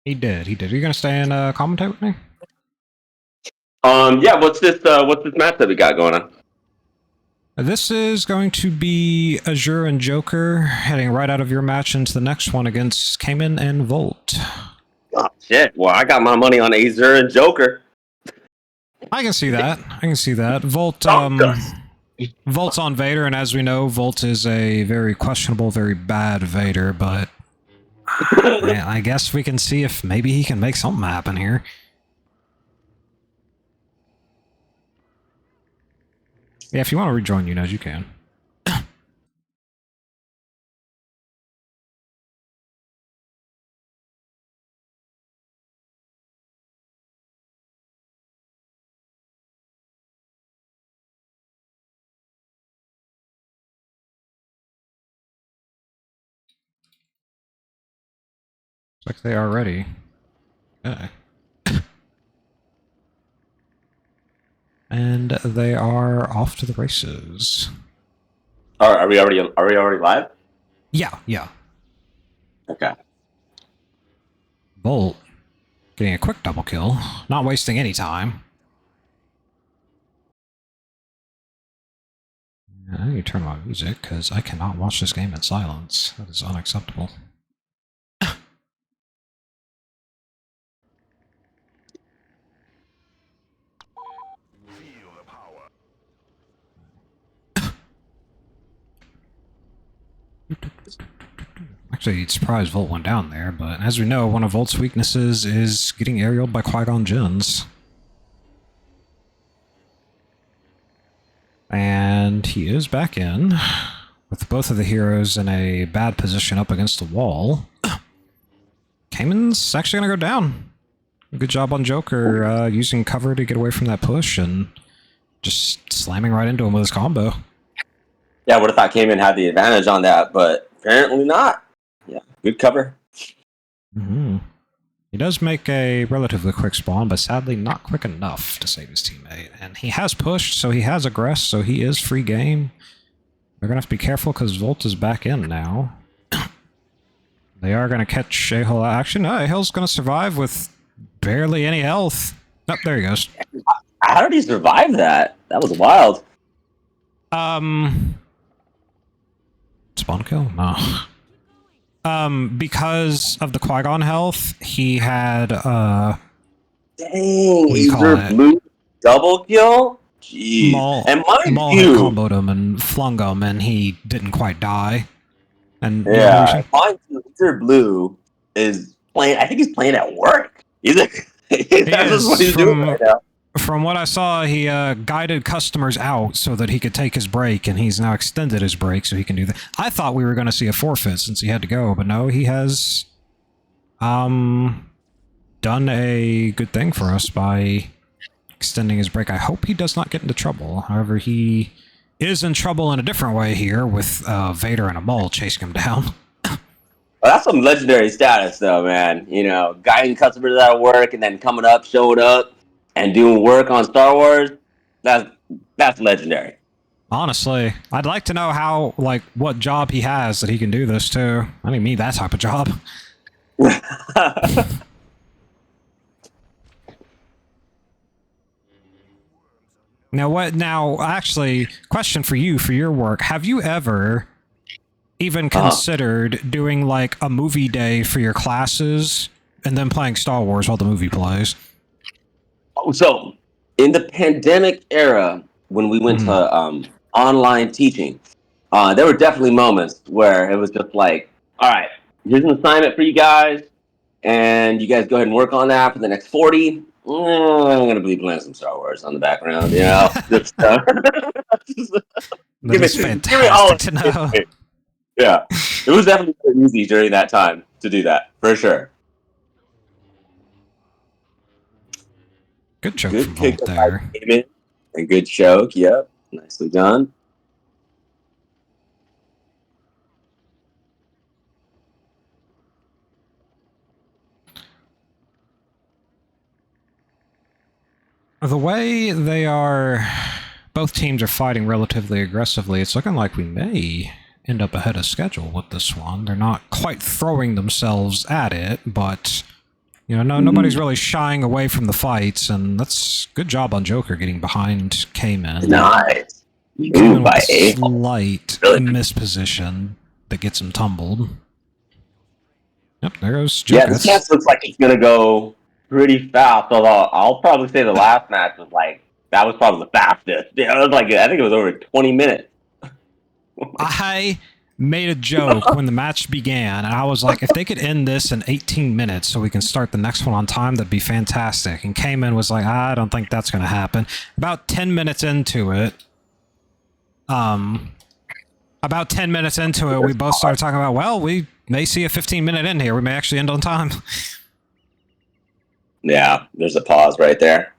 He did. He did. Are you gonna stay and commentate with me? Yeah. What's this match that we got going on? This is going to be Azure and Joker heading right out of your match into the next one against Kman and Volt. Oh shit. Well, I got my money on Azure and Joker. I can see that. I can see that. Volt's on Vader, and as we know, Volt is a very questionable, very bad Vader, but I guess we can see if maybe he can make something happen here. Yeah, if you want to rejoin Yunez, you can. Looks like they are ready. Okay. And they are off to the races. Are we already live? Yeah, yeah. Okay. Volt getting a quick double kill, not wasting any time. I need to turn my music because I cannot watch this game in silence. That is unacceptable. Actually, surprised Volt went down there, but as we know, one of Volt's weaknesses is getting aerialed by Qui-Gon Jinns. And he is back in, with both of the heroes in a bad position up against the wall. Kman's actually going to go down. Good job on Joker, using cover to get away from that push and just slamming right into him with his combo. Yeah, I would have thought Cayman had the advantage on that, but apparently not. Yeah, good cover. Mm-hmm. He does make a relatively quick spawn, but sadly not quick enough to save his teammate. And he has pushed, so he has aggressed, so he is free game. They're going to have to be careful because Volt is back in now. They are going to catch A-Hill. Actually, no, A-Hill's going to survive with barely any health. Oh, there he goes. How did he survive that? That was wild. Spawn kill? No. Because of the Qui-Gon health, he had, Dang, what do you call it? blue double kill? Jeez. Maul, And mind Maul had you, comboed him and flung him, and he didn't quite die. And yeah, mind you, Ether Blue is playing, I think he's playing at work. That's what he's doing right now. From what I saw, he guided customers out so that he could take his break, and he's now extended his break so he can do that. I thought we were going to see a forfeit since he had to go, but no, he has done a good thing for us by extending his break. I hope he does not get into trouble. However, he is in trouble in a different way here with Vader and a mole chasing him down. Well, that's some legendary status, though, man. You know, guiding customers out of work and then coming up, showing up, and doing work on Star Wars. That's legendary. Honestly, I'd like to know how, like, what job he has that he can do this too. I didn't mean that type of job. Now, actually, question for you, for your work. Have you ever even considered doing, like, a movie day for your classes and then playing Star Wars while the movie plays? So, in the pandemic era, when we went to online teaching, there were definitely moments where it was just like, all right, here's an assignment for you guys, and you guys go ahead and work on that for the next 40. I'm going to be playing some Star Wars on the background, you know? Just, That is fantastic to know. Yeah, it was definitely easy during that time to do that, for sure. Good joke Good from kick Volt there. and good choke. Yep, nicely done. The way they are, both teams are fighting relatively aggressively, it's looking like we may end up ahead of schedule with this one. They're not quite throwing themselves at it, but You know, nobody's really shying away from the fights, and that's good job on Joker getting behind Kman. Nice. Kman with By a A-hole. slight Really? misposition that gets him tumbled. Yep, there goes Yeah, Joker. this match looks like it's gonna go pretty fast. Although I'll probably say the last match was like that was probably the fastest. Yeah, it was like I think it was over 20 minutes. I made a joke when the match began, and I was like, if they could end this in 18 minutes so we can start the next one on time, that'd be fantastic. And Kman was like, I don't think that's going to happen. About 10 minutes into it, we both started talking about, well, we may see a 15-minute end here. We may actually end on time. Yeah, there's a pause right there.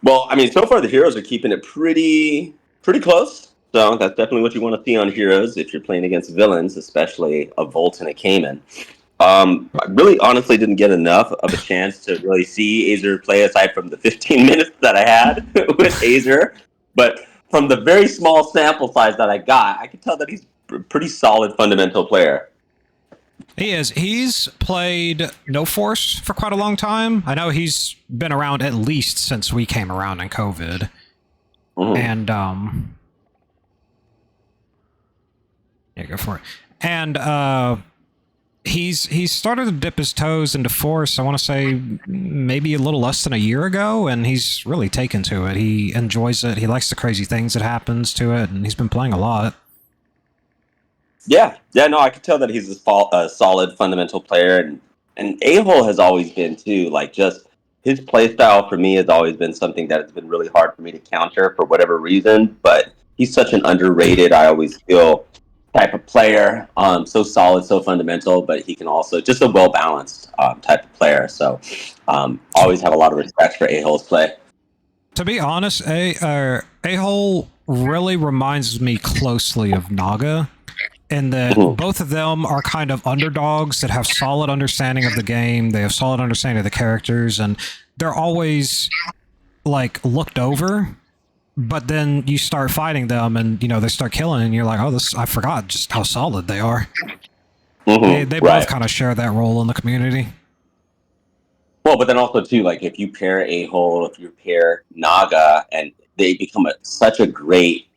Well, I mean, so far the heroes are keeping it pretty close. So that's definitely what you want to see on heroes if you're playing against villains, especially a Volt and a Kman. I really honestly didn't get enough of a chance to really see Azure play aside from the 15 minutes that I had with Azure. But from the very small sample size that I got, I could tell that he's a pretty solid fundamental player. He is. He's played No Force for quite a long time. I know he's been around at least since we came around in COVID. Mm-hmm. And, yeah, go for it. And, he's started to dip his toes into Force, I want to say maybe a little less than a year ago, and he's really taken to it. He enjoys it. He likes the crazy things that happens to it, and he's been playing a lot. Yeah, no, I could tell that he's a solid fundamental player, and A-hole has always been too. Like just his play style for me has always been something that has been really hard for me to counter for whatever reason. But he's such an underrated, I always feel, type of player. So solid, so fundamental, but he can also just a well balanced type of player. So always have a lot of respect for A-hole's play. To be honest, A-hole really reminds me closely of Naga, in that both of them are kind of underdogs that have solid understanding of the game. They have solid understanding of the characters, and they're always like looked over. But then you start fighting them, and you know they start killing, and you're like, "Oh, I forgot just how solid they are." They both kind of share that role in the community. Well, but then also too, like if you pair A-hole, if you pair Naga, and they become such a great,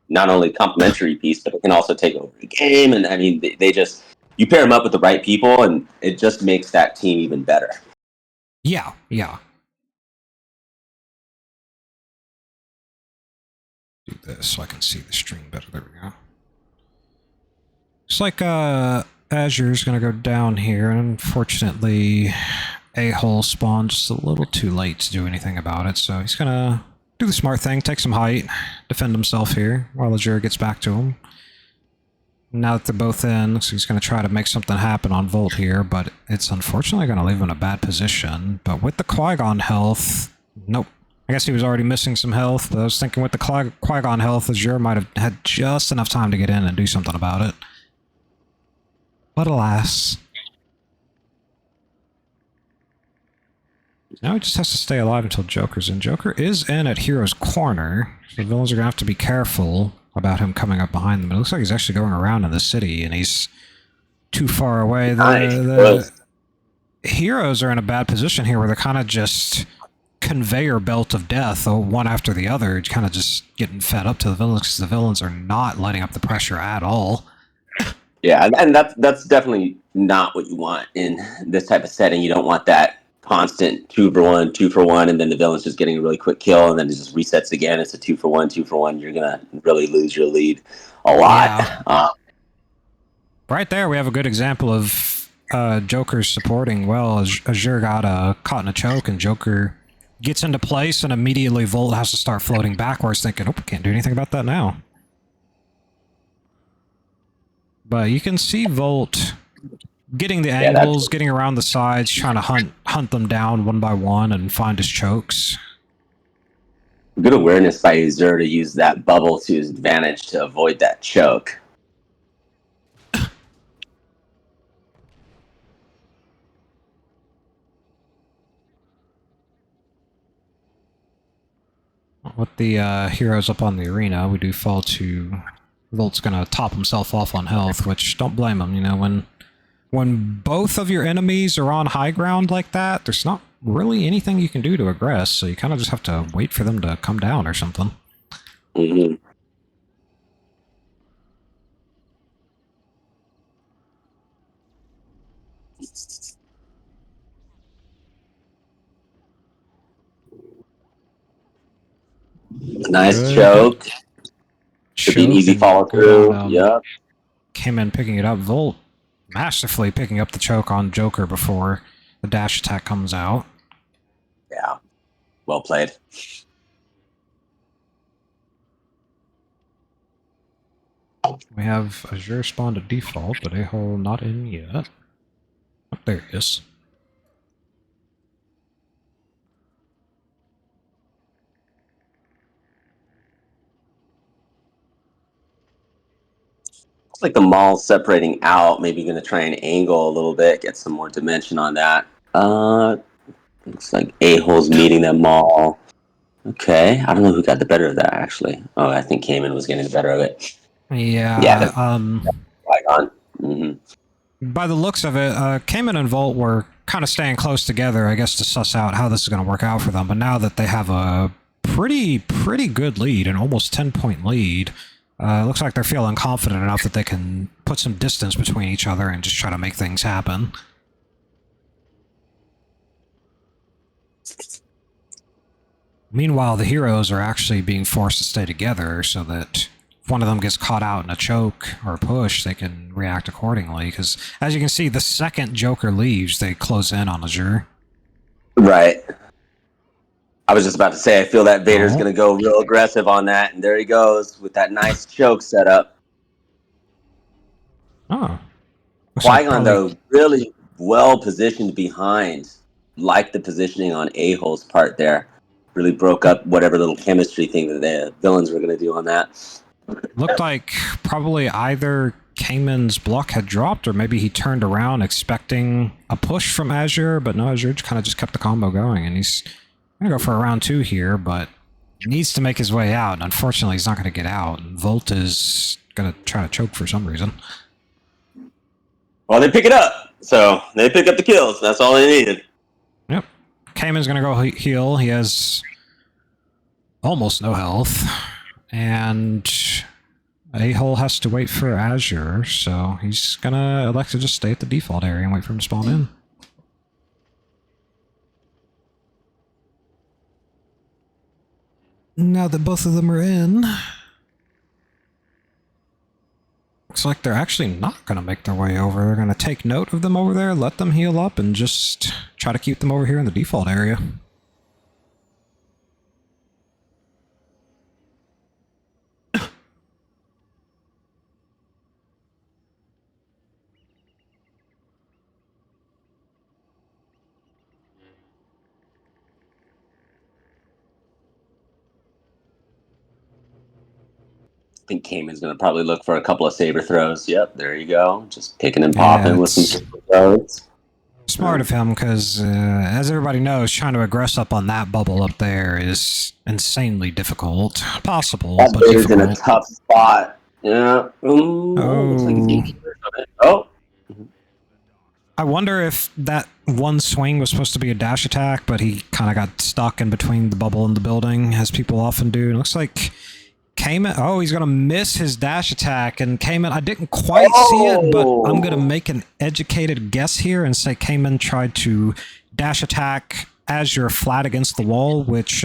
not only complementary piece, but it can also take over the game. And I mean, they just you pair them up with the right people, and it just makes that team even better. Yeah. Do this so I can see the stream better. There we go. It's like Azure's gonna go down here, and unfortunately, A-hole spawned just a little too late to do anything about it. So he's gonna do the smart thing, take some height, defend himself here while Azure gets back to him. Now that they're both in, so he's going to try to make something happen on Volt here, but it's unfortunately going to leave him in a bad position. But with the Qui-Gon health, nope. I guess he was already missing some health, but I was thinking with the Qui-Gon health, Azure might have had just enough time to get in and do something about it. But alas. Now he just has to stay alive until Joker's in. Joker is in at Hero's Corner, so the villains are going to have to be careful about him coming up behind them. It looks like he's actually going around in the city, and he's too far away. The heroes are in a bad position here, where they're kind of just conveyor belt of death, one after the other, kind of just getting fed up to the villains, because the villains are not letting up the pressure at all. Yeah, and that's definitely not what you want in this type of setting. You don't want that constant 2-for-1, and then the villain's just getting a really quick kill, and then it just resets again. It's a 2-for-1. You're gonna really lose your lead a lot. Yeah. Right there, we have a good example of Joker's supporting well. Azure got caught in a choke, and Joker gets into place, and immediately Volt has to start floating backwards, thinking, "Oh, can't do anything about that now." But you can see Volt getting the angles, getting around the sides, trying to hunt them down one by one and find his chokes. Good awareness by Azure to use that bubble to his advantage to avoid that choke. With the heroes up on the arena, we do fall to... Volt's gonna top himself off on health, which don't blame him, you know, when when both of your enemies are on high ground like that, there's not really anything you can do to aggress, so you kind of just have to wait for them to come down or something. Mm-hmm. Nice Good choke. Should be an choke easy and follow good on through. Yep. Kman picking it up. Volt masterfully picking up the choke on Joker before the dash attack comes out. Yeah. Well played. We have Azure spawned to default, but A-hole not in yet. Oh, there he is. Looks like the mall's separating out. Maybe going to try and angle a little bit, get some more dimension on that. Looks like A-hole's meeting them all. Okay. I don't know who got the better of that, actually. Oh, I think Kman was getting the better of it. Yeah, Yeah, that's Qui-Gon. by the looks of it, Kman and Volt were kind of staying close together, I guess, to suss out how this is going to work out for them. But now that they have a pretty good lead, an almost 10-point lead, looks like they're feeling confident enough that they can put some distance between each other and just try to make things happen. Meanwhile, the heroes are actually being forced to stay together so that if one of them gets caught out in a choke or a push, they can react accordingly. Because, as you can see, the second Joker leaves, they close in on Azure. Right. I was just about to say, I feel that Vader's Oh. going to go real aggressive on that, and there he goes with that nice choke setup. Oh. Looks like Qui-Gon, probably... though, really well positioned behind, like the positioning on A-hole's part there. Really broke up whatever little chemistry thing that the villains were going to do on that. Looked like probably either Kman's block had dropped or maybe he turned around expecting a push from Azure, but no, Azure kind of just kept the combo going, and he's going to go for a round 2 here, but he needs to make his way out, and unfortunately he's not going to get out, and Volt is going to try to choke for some reason. Well, they pick it up, so they pick up the kills. That's all they needed. Yep. Kman's going to go heal. He has almost no health, and A-hole has to wait for Azure, so he's going to elect to just stay at the default area and wait for him to spawn in. Now that both of them are in, looks like they're actually not going to make their way over. They're going to take note of them over there, let them heal up, and just try to keep them over here in the default area. I think Kman's going to probably look for a couple of saber throws. Yep, there you go. Just picking and Yeah, popping with some it's saber throws. smart of him because, as everybody knows, trying to aggress up on that bubble up there is insanely difficult. Possible, That but Vader's in a difficult. tough spot. Yeah. Looks like he's Oh. getting from it. Oh. I wonder if that one swing was supposed to be a dash attack, but he kind of got stuck in between the bubble and the building, as people often do. It looks like Kman... Oh, he's going to miss his dash attack, and Kman... I didn't quite see it, but I'm going to make an educated guess here and say Kman tried to dash attack as you're flat against the wall, which...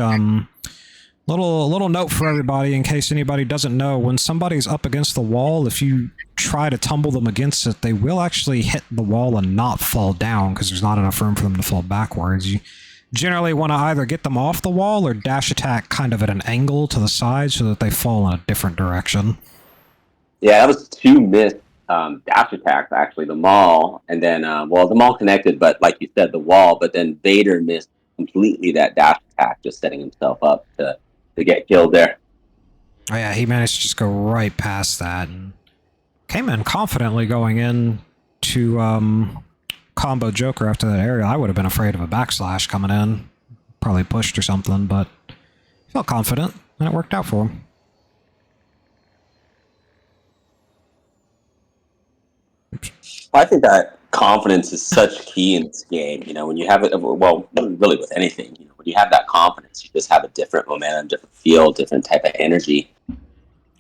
Little note for everybody in case anybody doesn't know. When somebody's up against the wall, if you try to tumble them against it, they will actually hit the wall and not fall down because there's not enough room for them to fall backwards. You generally want to either get them off the wall or dash attack kind of at an angle to the side so that they fall in a different direction. Yeah, that was 2 missed dash attacks, actually. The mall, and then, well, the mall connected, but like you said, the wall, but then Vader missed completely that dash attack, just setting himself up to get killed there. Oh yeah, he managed to just go right past that and came in confidently going in to combo Joker after that area. I would have been afraid of a backslash coming in. Probably pushed or something, but felt confident, and it worked out for him. I think that confidence is such key in this game. You know, when you have it, well, really with anything, you know, when you have that confidence, you just have a different momentum, different feel, different type of energy.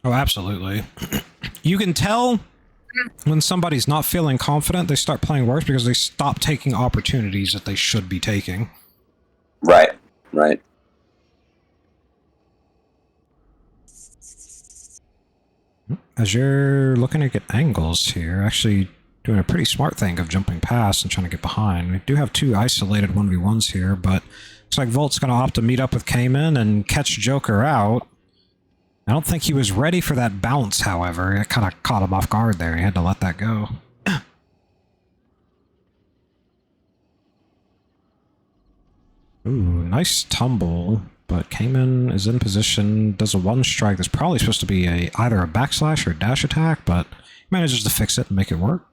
Oh, absolutely. You can tell when somebody's not feeling confident, they start playing worse because they stop taking opportunities that they should be taking. Right, right. As you're looking to get angles here, actually doing a pretty smart thing of jumping past and trying to get behind. We do have two isolated 1v1s here, but looks like Volt's going to opt to meet up with Kman and catch Joker out. I don't think he was ready for that bounce, however. It kind of caught him off guard there. He had to let that go. Ooh, nice tumble, but Kman is in position, does a one strike. That's probably supposed to be either a backslash or a dash attack, but he manages to fix it and make it work.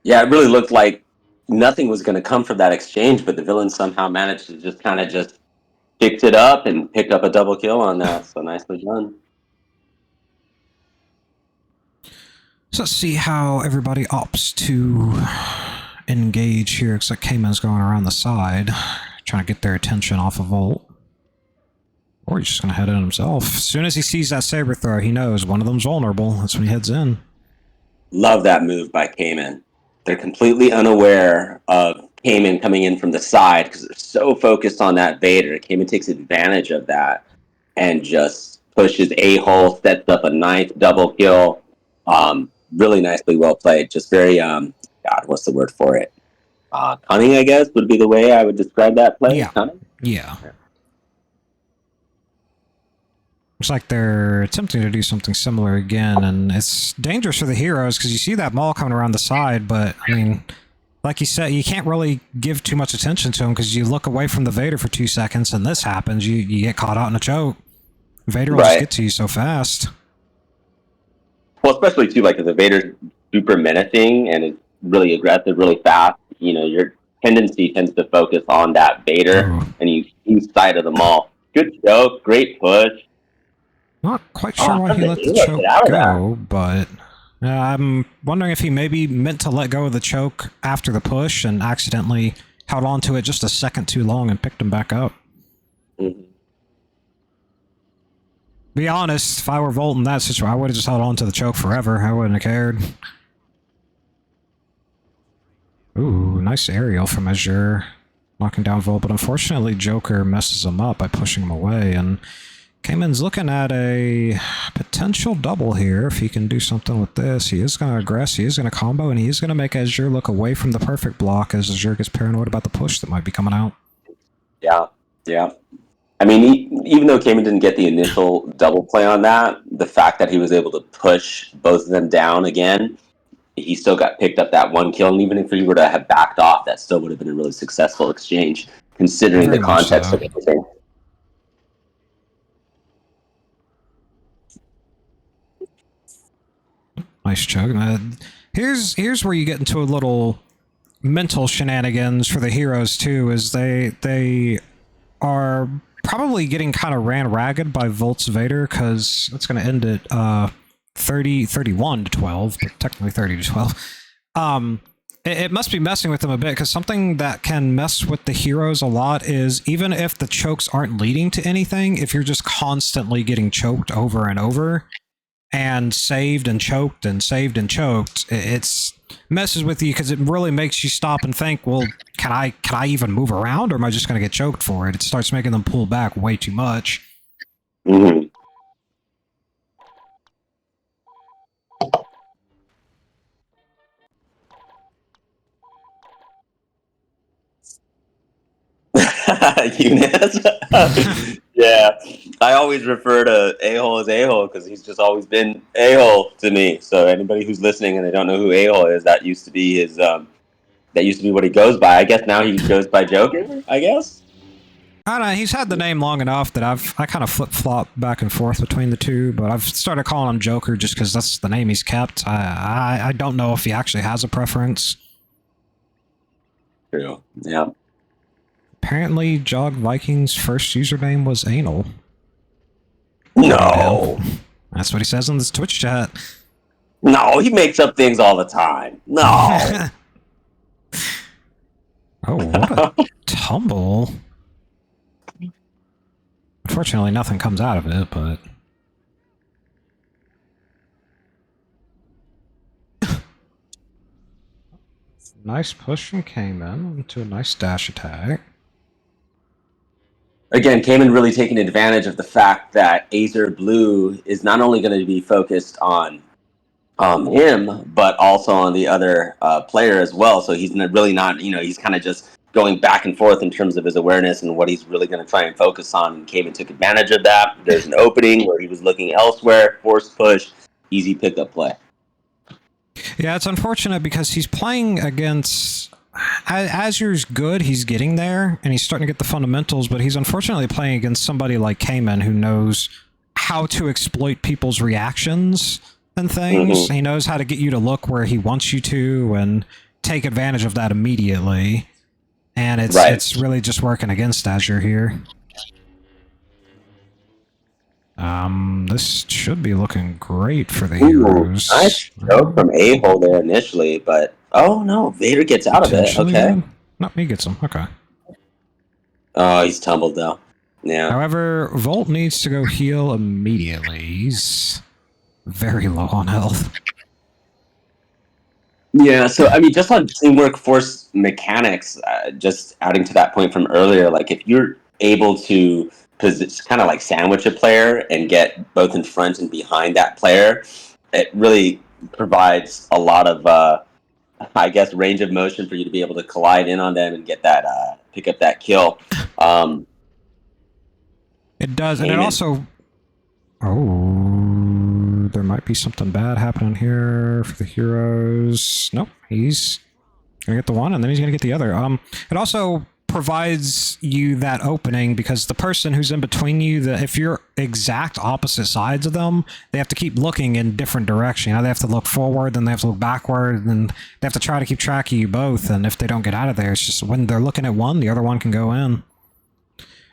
Yeah, it really looked like nothing was going to come from that exchange, but the villain somehow managed to just kind of just picked it up and picked up a double kill on that. So nicely done. So let's see how everybody opts to engage here. Looks like Kman's going around the side, trying to get their attention off of Volt. Or he's just going to head in himself. As soon as he sees that saber throw, he knows one of them's vulnerable. That's when he heads in. Love that move by Kman. They're completely unaware of Kman coming in from the side because they're so focused on that Vader. Kman takes advantage of that and just pushes a-hole, sets up a nice double kill. Really nicely well played. Just very, God, what's the word for it? Cunning, I guess, would be the way I would describe that play. Yeah. Cunning? Yeah. Looks like they're attempting to do something similar again, and it's dangerous for the heroes because you see that maul coming around the side, but, I mean, like you said, you can't really give too much attention to him because you look away from the Vader for 2 seconds and this happens, you get caught out in a choke. Vader will just get to you so fast. Well, especially, too, like, if the Vader's super menacing and is really aggressive, really fast, you know, your tendency tends to focus on that Vader, and you lose sight of the maul. Good choke, great push. Not quite sure why he let the choke go, but I'm wondering if he maybe meant to let go of the choke after the push and accidentally held on to it just a second too long and picked him back up. Be honest, if I were Volt in that situation, I would have just held on to the choke forever. I wouldn't have cared. Ooh, nice aerial from Azure, knocking down Volt, but unfortunately Joker messes him up by pushing him away, and Kman's looking at a potential double here. If he can do something with this, he is going to aggress, he is going to combo, and he is going to make Azure look away from the perfect block as Azure gets paranoid about the push that might be coming out. Yeah, yeah. I mean, even though Kman didn't get the initial double play on that, the fact that he was able to push both of them down again, he still got picked up that one kill, and even if he were to have backed off, that still would have been a really successful exchange, considering the context of everything. Nice chug. Here's where you get into a little mental shenanigans for the heroes too, is they are probably getting kind of ran ragged by Volt's Vader, because it's going to end at 31 to 12, but technically 30 to 12. It must be messing with them a bit, because something that can mess with the heroes a lot is, even if the chokes aren't leading to anything, if you're just constantly getting choked over and over, and saved and choked and saved and choked, it's messes with you because it really makes you stop and think, well, can I even move around, or am I just going to get choked for it? It starts making them pull back way too much. Mm-hmm. Eunice? Yeah, I always refer to a-hole as a-hole because he's just always been a-hole to me. So anybody who's listening and they don't know who a-hole is, that used to be his that used to be what he goes by. I guess now he goes by Joker, I guess. I don't know, he's had the name long enough that I kind of flip-flop back and forth between the two, but I've started calling him Joker just because that's the name he's kept. I don't know if he actually has a preference. True, yeah. Apparently, Jog Viking's first username was Anal. No. That's what he says in this Twitch chat. No, he makes up things all the time. No. Oh, what a tumble. Unfortunately, nothing comes out of it, but... Nice push from Kman into a nice dash attack. Again, Kman really taking advantage of the fact that Azure Blue is not only going to be focused on him, but also on the other player as well. So he's really not, he's kind of just going back and forth in terms of his awareness and what he's really going to try and focus on. And Kman took advantage of that. There's an opening where he was looking elsewhere, force push, easy pickup play. Yeah, it's unfortunate because he's playing against... Azure's good, he's getting there, and he's starting to get the fundamentals, but he's unfortunately playing against somebody like Kman who knows how to exploit people's reactions and things. Mm-hmm. He knows how to get you to look where he wants you to and take advantage of that immediately. And it's really just working against Azure here. This should be looking great for the heroes. Nice joke from A-hole there initially, but oh no, Vader gets out of it. Okay. No, he gets him. Okay. Oh, he's tumbled though. Yeah. However, Volt needs to go heal immediately. He's very low on health. Yeah, so I mean, just on teamwork force mechanics, just adding to that point from earlier, like if you're able to, because it's kind of like sandwich a player and get both in front and behind that player, it really provides a lot of, I guess, range of motion for you to be able to collide in on them and get that, pick up that kill. It does, and it also... Oh, there might be something bad happening here for the heroes. Nope, he's gonna get the one, and then he's gonna get the other. It also provides you that opening because the person who's in between you, if you're exact opposite sides of them, they have to keep looking in different direction. You know, they have to look forward, then they have to look backward, and they have to try to keep track of you both. And if they don't get out of there, it's just when they're looking at one, the other one can go in.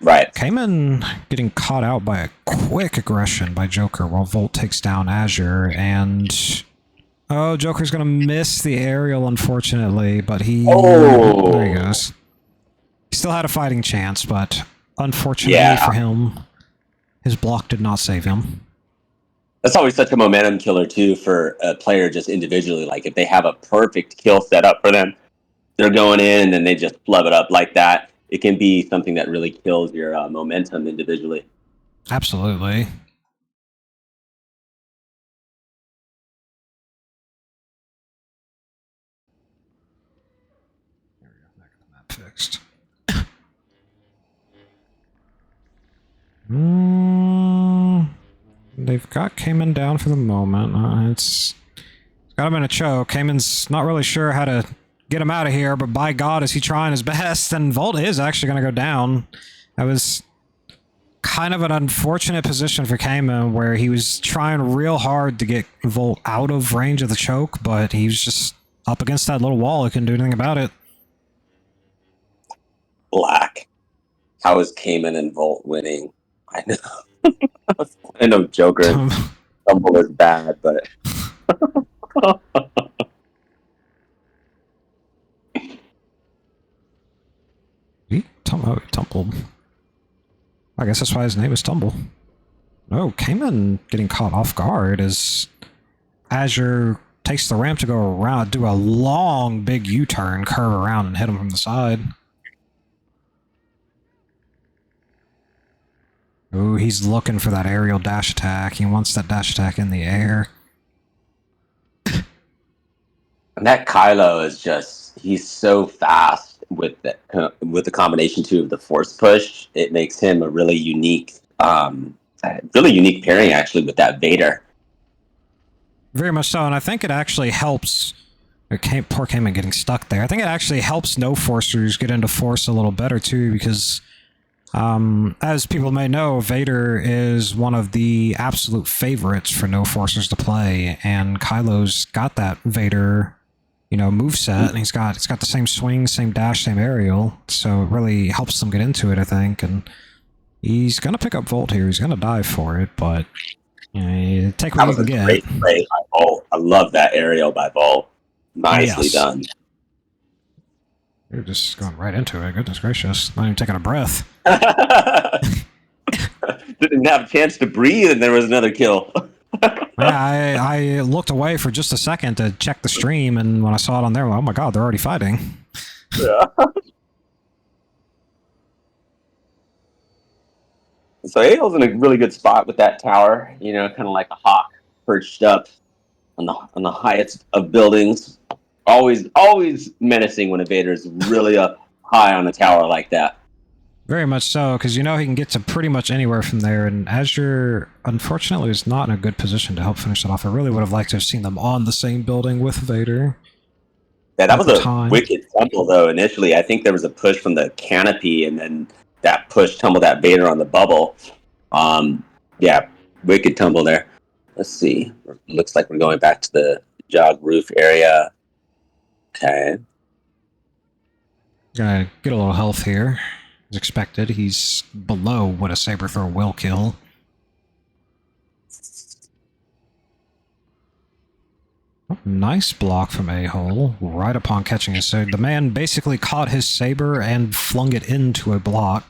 Right. Kman getting caught out by a quick aggression by Joker while Volt takes down Azure, and... Oh, Joker's gonna miss the aerial, unfortunately, but he... Oh! There he goes. He still had a fighting chance, but unfortunately for him, his block did not save him. That's always such a momentum killer, too, for a player just individually. Like, if they have a perfect kill set up for them, they're going in and then they just flub it up like that. It can be something that really kills your momentum individually. Absolutely. There we go. That fixed. They've got Kman down for the moment. It's got him in a choke. Kman's not really sure how to get him out of here, but by God, is he trying his best? And Volt is actually going to go down. That was kind of an unfortunate position for Kman, where he was trying real hard to get Volt out of range of the choke, but he was just up against that little wall. He couldn't do anything about it. Black. How is Kman and Volt winning? I know. I know Joker tumble is bad, but... He tumbled. I guess that's why his name is Tumble. No, Kman getting caught off guard as Azure takes the ramp to go around, do a long, big U-turn, curve around, and hit him from the side. Ooh, he's looking for that aerial dash attack. He wants that dash attack in the air. And that Kylo is just, he's so fast with the combination too of the force push. It makes him a really unique pairing actually with that Vader. Very much so, and I think it actually helps. Poor Kman getting stuck there. I think it actually helps no forcers get into force a little better too, because as people may know, Vader is one of the absolute favorites for no forcers to play, and Kylo's got that Vader, moveset, and it's got the same swing, same dash, same aerial, so it really helps them get into it, I think, and he's gonna pick up Volt here. He's gonna dive for it, but take what you can get. Great play by Volt. I love that aerial by Volt. Nicely Yes. done. You're just going right into it. Goodness gracious. Not even taking a breath. Didn't have a chance to breathe, and there was another kill. Yeah, I looked away for just a second to check the stream, and when I saw it on there, I'm like, oh my god, they're already fighting. Yeah. So Ael's in a really good spot with that tower, you know, kind of like a hawk perched up on the highest of buildings. Always menacing when a Vader's really up high on a tower like that. Very much so, because you know he can get to pretty much anywhere from there, and Azure, unfortunately, is not in a good position to help finish it off. I really would have liked to have seen them on the same building with Vader. Yeah, that was a time. wicked tumble, though, initially. I think there was a push from the canopy, and then that push tumbled that Vader on the bubble. Yeah, wicked tumble there. Let's see. Looks like we're going back to the jog roof area. Okay. Gonna get a little health here. As expected, he's below what a saber throw will kill. Nice block from A-Hole, right upon catching his saber. The man basically caught his saber and flung it into a block.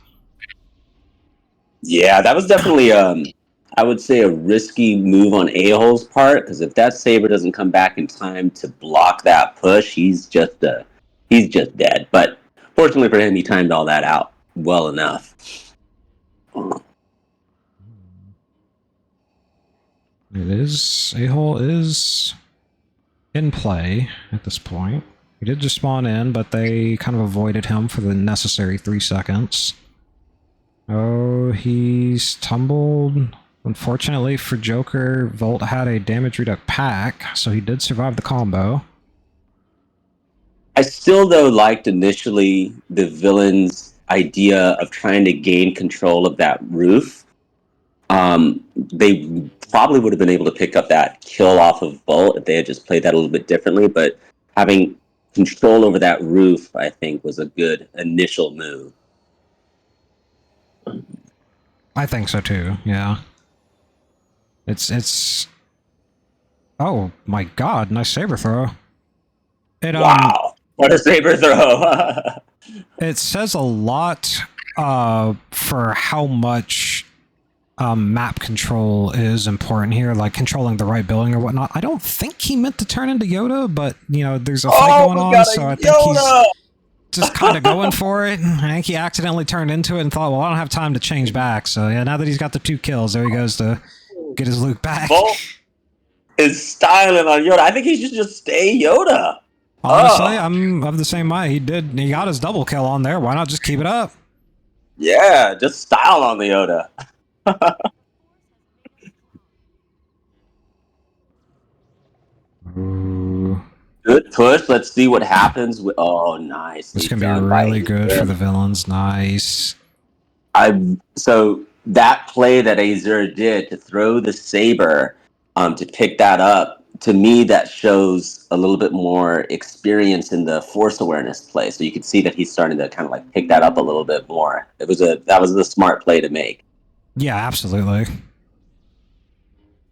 Yeah, that was definitely, I would say, a risky move on A-Hole's part, because if that saber doesn't come back in time to block that push, he's just dead. But fortunately for him, he timed all that out well enough. A-Hole is in play at this point. He did just spawn in, but they kind of avoided him for the necessary 3 seconds. Oh, he's tumbled. Unfortunately for Joker, Volt had a damage reduct pack, so he did survive the combo. I still, though, liked initially the villain's idea of trying to gain control of that roof. They probably would have been able to pick up that kill off of Volt if they had just played that a little bit differently, but having control over that roof, I think, was a good initial move. I think so too, yeah. It's... Oh, my god, nice saber throw. Wow, what a saber throw! It says a lot for how much map control is important here, like controlling the right building or whatnot. I don't think he meant to turn into Yoda, but, you know, there's a fight going on, so I think he's just kind of going for it. I think he accidentally turned into it and thought, well, I don't have time to change back. So, yeah, now that he's got the 2 kills, there he goes to get his loot back. Volt is styling on Yoda. I think he should just stay Yoda. Honestly, I'm of the same mind. He got his double kill on there. Why not just keep it up? Yeah, just style on the Yoda. Ooh. Good push. Let's see what happens. Oh, nice. This can be really good for the villains. Nice. So that play that Azure did to throw the saber, to pick that up, to me that shows a little bit more experience in the force awareness play. So you can see that he's starting to kind of like pick that up a little bit more. That was a smart play to make. Yeah, absolutely.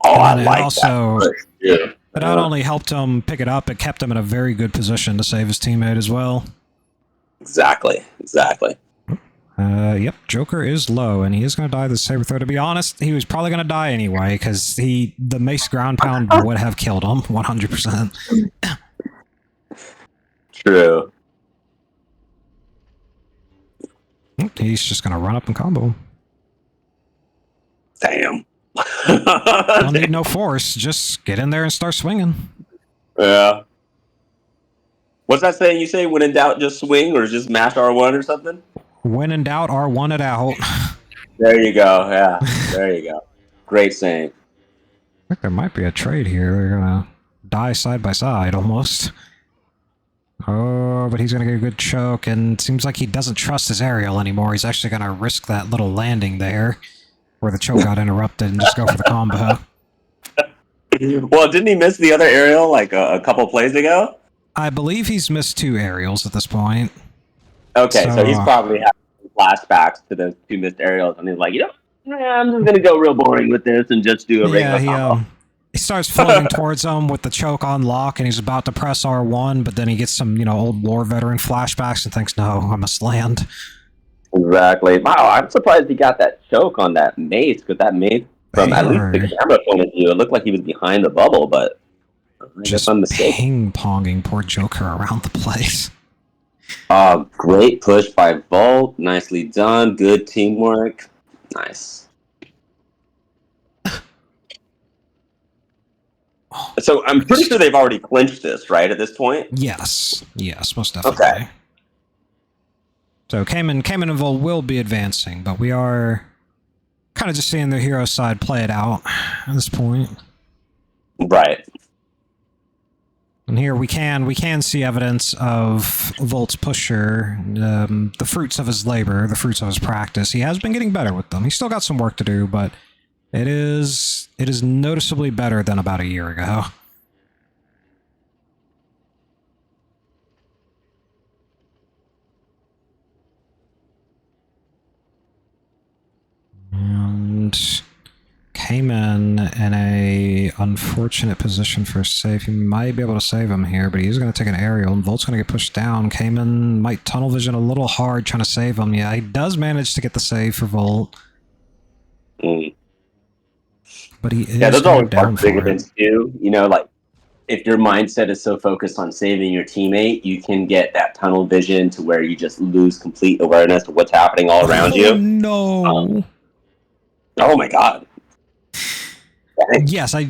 Oh, I And like also, that. Yeah. It not only helped him pick it up, it kept him in a very good position to save his teammate as well. Exactly. Yep, Joker is low, and he is going to die the saber throw. To be honest, he was probably going to die anyway, because the mace ground pound would have killed him, 100%. True. He's just going to run up and combo. Damn. Don't need no force, just get in there and start swinging. Yeah. What's that saying you say? When in doubt, just swing, or just mash R1 or something? When in doubt, R1 it out. There you go. Yeah, there you go. Great saying. I think there might be a trade here. They're gonna die side by side, almost. Oh, but he's gonna get a good choke, and it seems like he doesn't trust his aerial anymore. He's actually gonna risk that little landing there, where the choke got interrupted, and just go for the combo. Well, didn't he miss the other aerial like a couple plays ago? I believe he's missed 2 aerials at this point. Okay, so he's probably having flashbacks to those 2 missed aerials, and he's like, I'm just gonna go real boring with this and just do a regular combo. He starts floating towards him with the choke on lock, and he's about to press R1, but then he gets some, old war veteran flashbacks and thinks, no, I must land. Exactly. Wow, I'm surprised he got that choke on that mace, because that mace, from at least the camera point of view, it looked like he was behind the bubble, but I guess I'm mistaken. Ping-ponging poor Joker around the place. Great push by Volt. Nicely done. Good teamwork. Nice. So I'm pretty sure they've already clinched this, right, at this point? Yes. Yes, most definitely. Okay. So Kman and Volt will be advancing, but we are kind of just seeing their hero side play it out at this point. Right. And here we can see evidence of Volt's pusher, the fruits of his labor, the fruits of his practice. He has been getting better with them. He's still got some work to do, but it is noticeably better than about a year ago. And Kman in a unfortunate position for a save. He might be able to save him here, but he's going to take an aerial, and Volt's going to get pushed down. Kman might tunnel vision a little hard trying to save him. Yeah, he does manage to get the save for Volt. But he is those are always down for bigger than too. Like, if your mindset is so focused on saving your teammate, you can get that tunnel vision to where you just lose complete awareness of what's happening all around you. No. Oh my god. Yes, I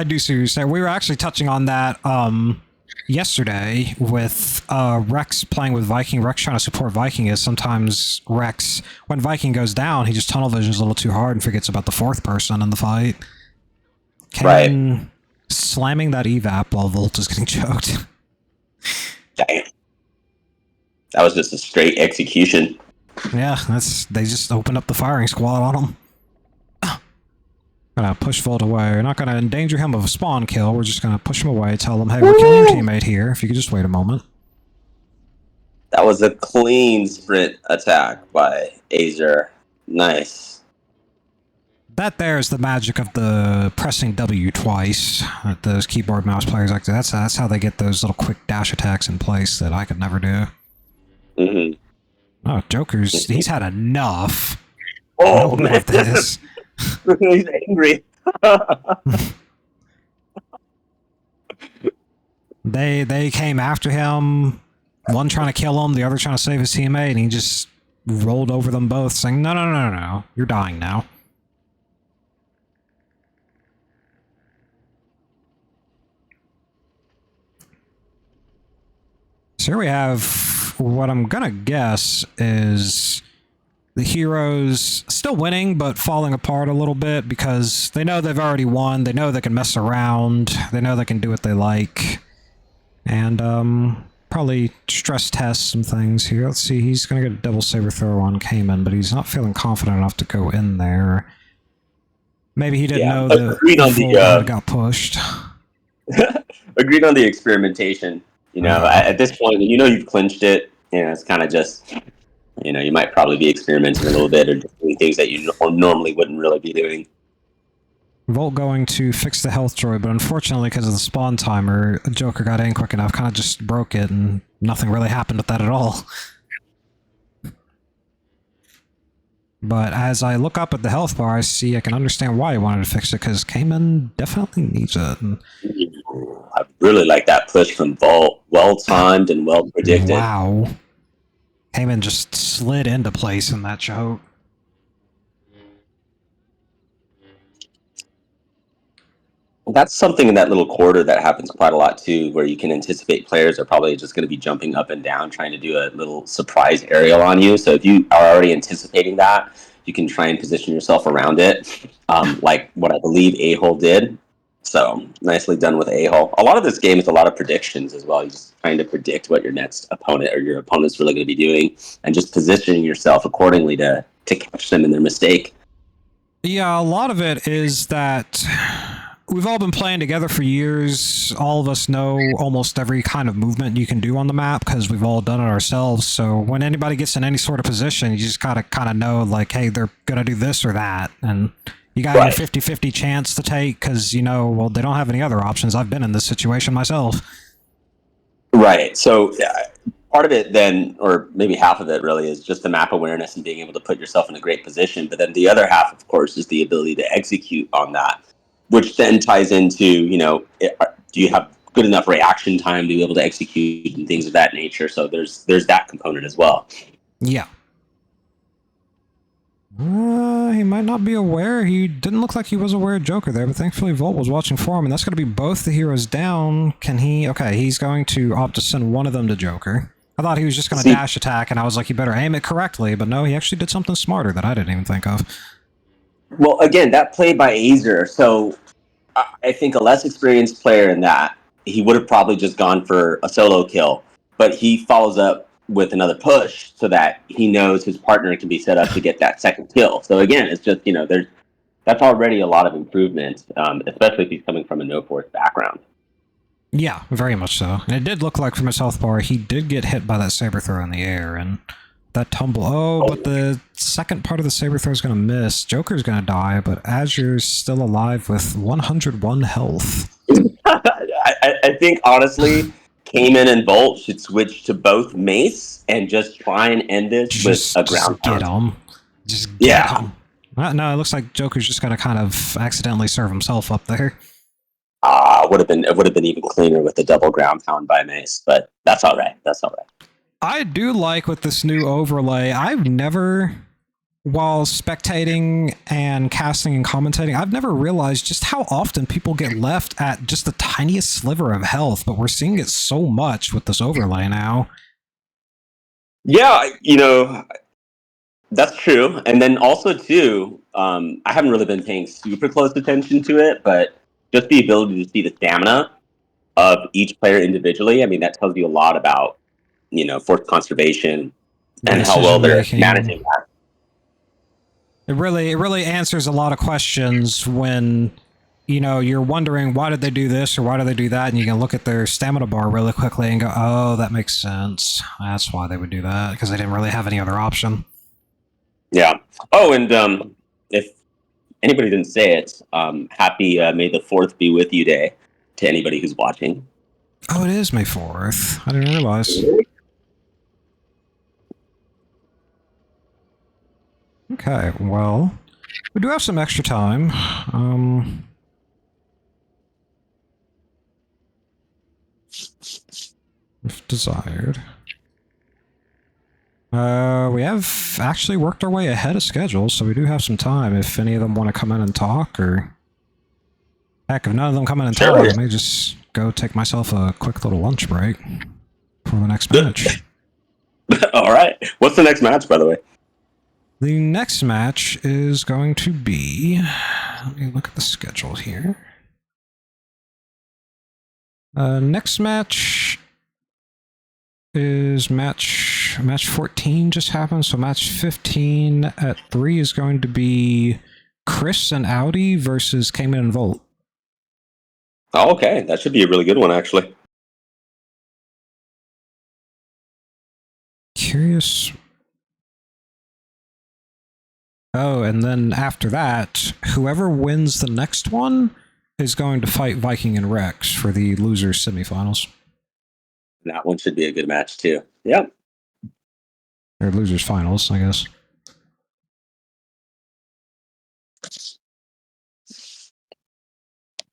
do see what you're saying. We were actually touching on that yesterday with Rex playing with Viking. Rex trying to support Viking is sometimes Rex, when Viking goes down, he just tunnel visions a little too hard and forgets about the fourth person in the fight. Kman slamming that evap while Volt is getting choked. Damn. That was just a straight execution. Yeah, they just opened up the firing squad on him. Gonna push Volt away. We're not gonna endanger him of a spawn kill. We're just gonna push him away, tell him, hey, we're killing your teammate here. If you could just wait a moment. That was a clean sprint attack by Azure. Nice. That there is the magic of the pressing W twice. Those keyboard mouse players like that. That's how they get those little quick dash attacks in place that I could never do. Oh, Joker's he's had enough. Oh man, this. He's angry. They came after him, one trying to kill him, the other trying to save his teammate, and he just rolled over them both, saying, no, you're dying now. So here we have what I'm gonna guess is the heroes still winning, but falling apart a little bit because they know they've already won. They know they can mess around. They know they can do what they like. And probably stress test some things here. Let's see, he's going to get a double saber throw on Kman, but he's not feeling confident enough to go in there. Maybe he didn't know that got pushed. Agreed on the experimentation. At this point, you've clinched it. It's kind of just... you might probably be experimenting a little bit or doing things that you normally wouldn't really be doing. Volt going to fix the health droid, but unfortunately, because of the spawn timer, Joker got in quick enough, kind of just broke it, and nothing really happened with that at all. But as I look up at the health bar, I can understand why he wanted to fix it, because Kman definitely needs it. I really like that push from Volt. Well-timed and well-predicted. Wow. Kman just slid into place in that choke. That's something in that little quarter that happens quite a lot too, where you can anticipate players are probably just going to be jumping up and down trying to do a little surprise aerial on you. So if you are already anticipating that, you can try and position yourself around it, like what I believe A-Hole did. So nicely done with A-Hole. A lot of this game is a lot of predictions as well. You're just trying to predict what your next opponent or your opponent's really going to be doing and just positioning yourself accordingly to catch them in their mistake. Yeah, a lot of it is that we've all been playing together for years. All of us know almost every kind of movement you can do on the map because we've all done it ourselves. So when anybody gets in any sort of position, you just gotta kind of know, like, hey, they're gonna do this or that, and You got your Right. 50-50 chance to take because, well, they don't have any other options. I've been in this situation myself. Right. So part of it then, or maybe half of it really, is just the map awareness and being able to put yourself in a great position. But then the other half, of course, is the ability to execute on that, which then ties into, do you have good enough reaction time to be able to execute and things of that nature? So there's that component as well. Yeah. He might not be aware. He didn't look like he was aware of Joker there, but thankfully Volt was watching for him, and that's going to be both the heroes down. Can he... Okay, he's going to opt to send one of them to Joker. I thought he was just going to dash attack, and I was like, you better aim it correctly, but no, he actually did something smarter that I didn't even think of. Well, again, that play by Azure. So I think a less experienced player in that, he would have probably just gone for a solo kill, but he follows up with another push so that he knows his partner can be set up to get that second kill. So again, it's just, that's already a lot of improvement, especially if he's coming from a no force background. Yeah, very much so. And it did look like from his health bar, he did get hit by that saber throw in the air, and that tumble... Oh, but the second part of the saber throw is going to miss. Joker's going to die, but Azure's still alive with 101 health. I think, honestly, Kman and Bolt should switch to both mace and just try and end this with a ground pound. Get him. Just get him. No, it looks like Joker's just going to kind of accidentally serve himself up there. It would have been even cleaner with the double ground pound by mace, but that's all right. That's all right. I do like with this new overlay, I've never, while spectating and casting and commentating, I've never realized just how often people get left at just the tiniest sliver of health, but we're seeing it so much with this overlay now. Yeah, that's true. And then also, too, I haven't really been paying super close attention to it, but just the ability to see the stamina of each player individually, I mean, that tells you a lot about, force conservation and how well they're managing that. It really answers a lot of questions when, you're wondering why did they do this or why did they do that, and you can look at their stamina bar really quickly and go, oh, that makes sense. That's why they would do that, because they didn't really have any other option. Yeah. Oh, and if anybody didn't say it, happy May the 4th be with you day to anybody who's watching. Oh, it is May 4th. I didn't realize. Okay, well, we do have some extra time. If desired. We have actually worked our way ahead of schedule, so we do have some time if any of them want to come in and talk, or... Heck, if none of them come in and talk, I may just go take myself a quick little lunch break for the next match. All right. What's the next match, by the way? The next match is going to be... Let me look at the schedule here. Next match is match 14 just happened, so match 15 at 3 is going to be Chris and Audi versus Kman and Volt. Oh, okay. That should be a really good one, actually. Curious. Oh, and then after that, whoever wins the next one is going to fight Viking and Rex for the losers semifinals. That one should be a good match, too. Yep. Or losers finals, I guess.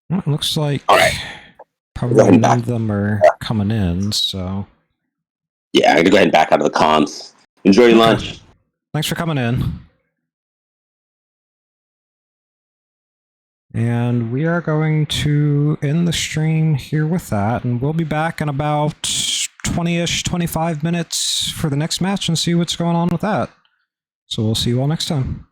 Well, it looks like probably none of them are coming in, so... Yeah, I'm going to go ahead and back out of the comms. Enjoy your lunch. Thanks for coming in. And we are going to end the stream here with that, and we'll be back in about 20-ish, 25 minutes for the next match and see what's going on with that. So we'll see you all next time.